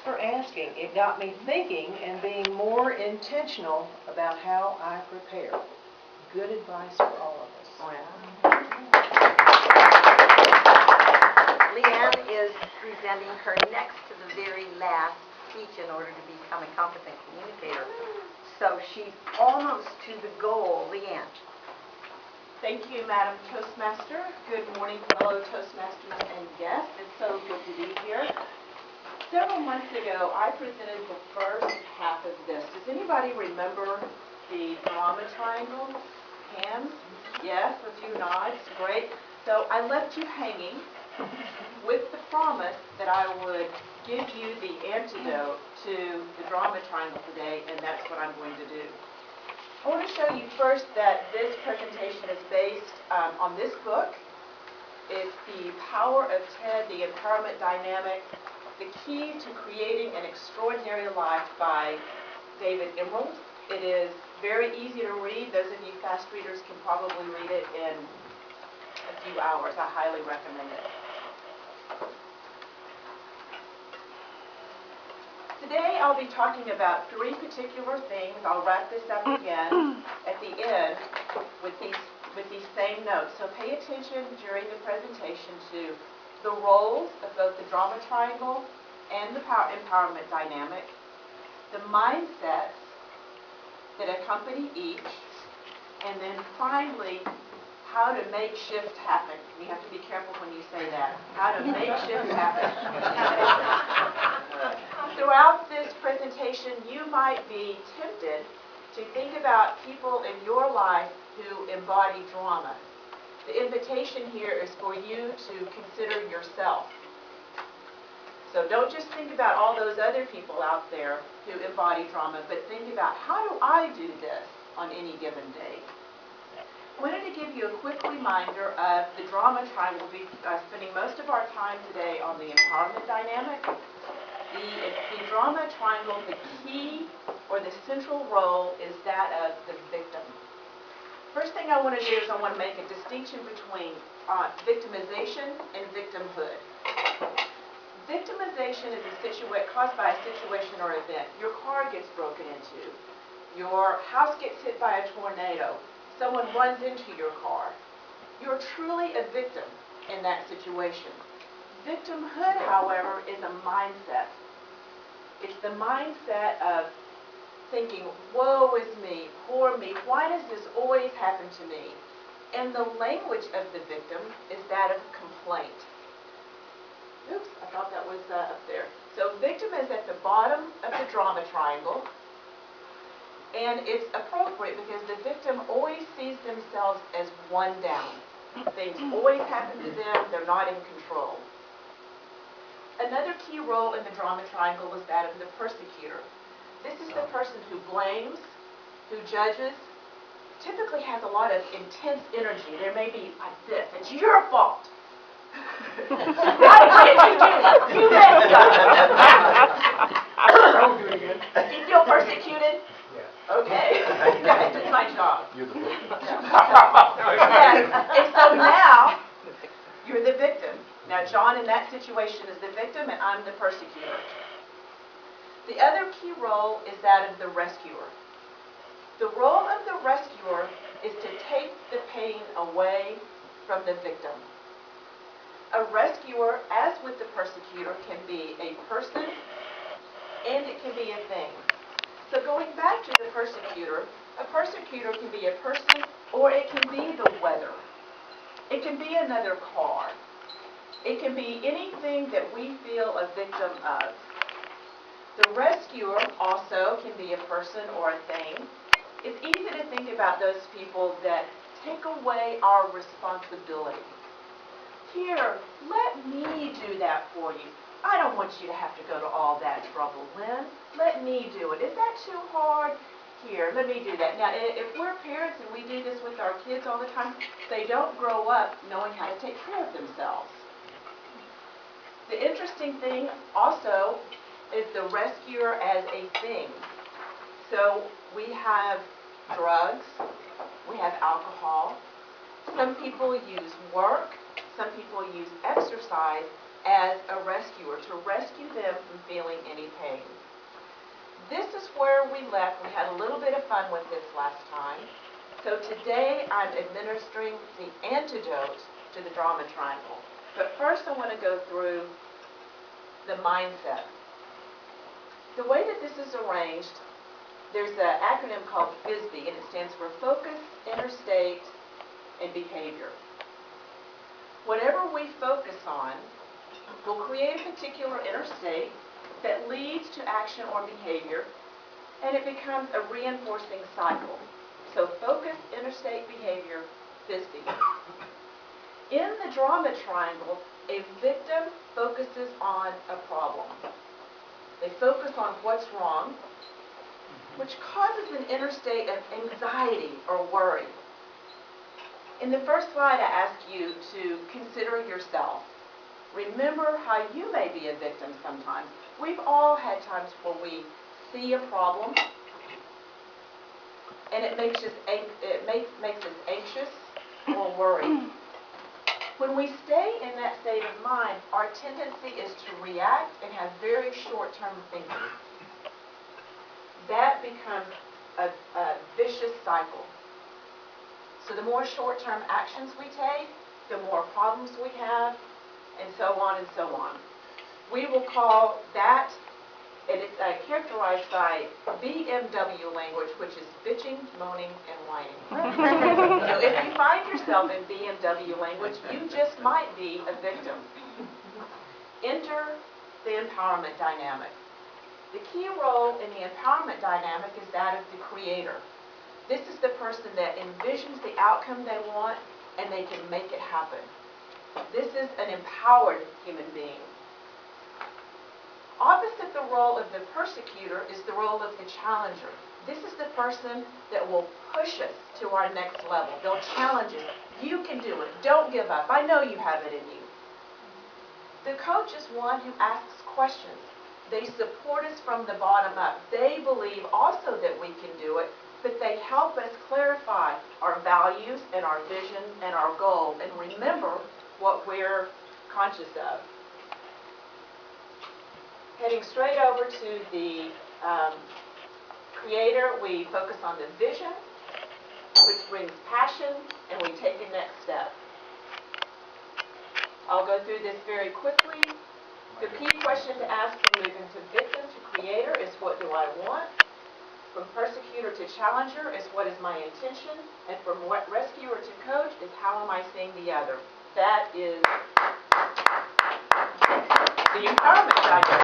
for asking. It got me thinking and being more intentional about how I prepare. Good advice for all of us. Wow. Leanne is presenting her next to the very last speech in order to become a competent communicator. So she's almost to the goal. Leanne. Thank you, Madam Toastmaster. Good morning, fellow Toastmasters and guests. It's so good to be here. Several months ago, I presented the first half of this. Does anybody remember the drama triangle? Hands? Yes, a few nods. Great. So I left you hanging with the promise that I would give you the antidote to the drama triangle today, and that's what I'm going to do. I want to show you first that this presentation is based on this book. It's The Power of TED, The Empowerment Dynamic, The Key to Creating an Extraordinary Life by David Emerald. It is very easy to read. Those of you fast readers can probably read it in a few hours. I highly recommend it. Today I'll be talking about three particular things. I'll wrap this up again at the end with these same notes. So pay attention during the presentation to the roles of both the drama triangle and the empowerment dynamic, the mindsets that accompany each, and then finally, how to make shift happen. You have to be careful when you say that. How to make shift happen. Throughout this presentation, you might be tempted to think about people in your life who embody drama. The invitation here is for you to consider yourself. So don't just think about all those other people out there who embody drama, but think about, how do I do this on any given day? I wanted to give you a quick reminder of the drama triangle. We'll be spending most of our time today on the empowerment dynamic. The drama triangle, the key or the central role is that of the victim. First thing I want to do is I want to make a distinction between victimization and victimhood. Victimization is caused by a situation or event. Your car gets broken into. Your house gets hit by a tornado. Someone runs into your car. You're truly a victim in that situation. Victimhood, however, is a mindset. It's the mindset of thinking, woe is me, poor me, why does this always happen to me? And the language of the victim is that of complaint. Oops, I thought that was up there. So victim is at the bottom of the drama triangle, and it's appropriate because the victim always sees themselves as one down. Things always happen to them, they're not in control. Another key role in the drama triangle is that of the persecutor. This is the person who blames, who judges, typically has a lot of intense energy. There may be like this, it's your fault. Why did you do that? You messed up. Do you feel persecuted? Yeah. Okay. I did my job. You're the victim. Yes. And so now, you're the victim. Now, John in that situation is the victim, and I'm the persecutor. The other key role is that of the rescuer. The role of the rescuer is to take the pain away from the victim. A rescuer, as with the persecutor, can be a person and it can be a thing. So going back to the persecutor, a persecutor can be a person or it can be the weather. It can be another car. It can be anything that we feel a victim of. The rescuer also can be a person or a thing. It's easy to think about those people that take away our responsibility. Here, let me do that for you. I don't want you to have to go to all that trouble, Lynn. Let me do it. Is that too hard? Here, let me do that. Now, if we're parents and we do this with our kids all the time, they don't grow up knowing how to take care of themselves. The interesting thing also is the rescuer as a thing. So we have drugs, we have alcohol, some people use work, some people use exercise, as a rescuer, to rescue them from feeling any pain. This is where we left. We had a little bit of fun with this last time. So today I'm administering the antidote to the drama triangle. But first I want to go through the mindset. The way that this is arranged, there's an acronym called FISBE, and it stands for Focus, Inner State, and Behavior. Whatever we focus on will create a particular inner state that leads to action or behavior, and it becomes a reinforcing cycle. So focus, inner state, behavior, FISBE. In the drama triangle, a victim focuses on a problem. They focus on what's wrong, which causes an inner state of anxiety or worry. In the first slide, I ask you to consider yourself. Remember how you may be a victim sometimes. We've all had times where we see a problem, and it makes us anxious or worried. When we stay in that state of mind, our tendency is to react and have very short-term thinking. That becomes a vicious cycle. So the more short-term actions we take, the more problems we have, and so on and so on. We will call that, and it's characterized by BMW language, which is bitching, moaning, and whining. So if you find yourself in BMW language, you just might be a victim. Enter the empowerment dynamic. The key role in the empowerment dynamic is that of the creator. This is the person that envisions the outcome they want, and they can make it happen. This is an empowered human being. Opposite the role of the persecutor is the role of the challenger. This is the person that will push us to our next level. They'll challenge us. You can do it. Don't give up. I know you have it in you. The coach is one who asks questions. They support us from the bottom up. They believe also that we can do it, but they help us clarify our values and our vision and our goal and remember what we're conscious of. Heading straight over to the creator, we focus on the vision, which brings passion, and we take the next step. I'll go through this very quickly. The key question to ask from moving to victim to creator is, what do I want? From persecutor to challenger is, what is my intention? And from rescuer to coach is, how am I seeing the other? That is the empowerment